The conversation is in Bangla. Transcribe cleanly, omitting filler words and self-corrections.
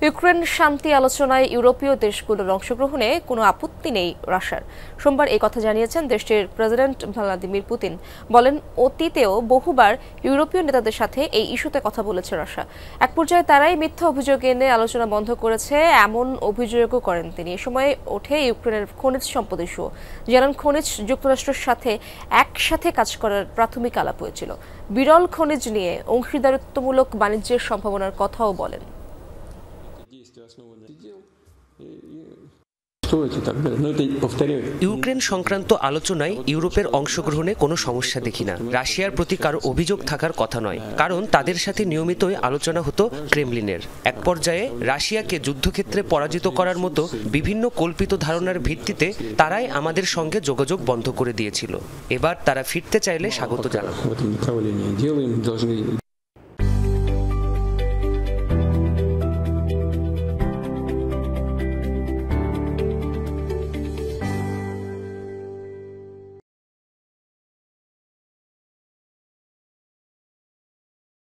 ইউক্রেন শান্তি আলোচনায় ইউরোপীয় দেশগুলোর অংশগ্রহণে কোনো আপত্তি নেই রাশিয়ার। সোমবার এই কথা জানিয়েছেন দেশটির প্রেসিডেন্ট ভ্লাদিমির পুতিন। বলেন, অতীতেও বহুবার ইউরোপীয় নেতাদের সাথে এই ইস্যুতে কথা বলেছে রাশিয়া। এক পর্যায়ে তারাই মিথ্যা অভিযোগ এনে আলোচনা বন্ধ করেছে, এমন অভিযোগও করেন তিনি। এ সময় ওঠে ইউক্রেনের খনিজ সম্পদ ইস্যু। জানান, খনিজ যুক্তরাষ্ট্রের সাথে একসাথে কাজ করার প্রাথমিক আলাপ হয়েছিল। বিরল খনিজ নিয়ে অংশীদারিত্বমূলক বাণিজ্যের সম্ভাবনার কথাও বলেন। ইউক্রেন সংক্রান্ত আলোচনায় ইউরোপের অংশগ্রহণে কোনো সমস্যা দেখি না। রাশিয়ার প্রতি কারো অভিযোগ থাকার কথা নয়, কারণ তাদের সাথে নিয়মিতই আলোচনা হতো ক্রেমলিনের। এক পর্যায়ে রাশিয়াকে যুদ্ধক্ষেত্রে পরাজিত করার মতো বিভিন্ন কল্পিত ধারণার ভিত্তিতে তারাই আমাদের সঙ্গে যোগাযোগ বন্ধ করে দিয়েছিল। এবার তারা ফিরতে চাইলে স্বাগত জানাবো।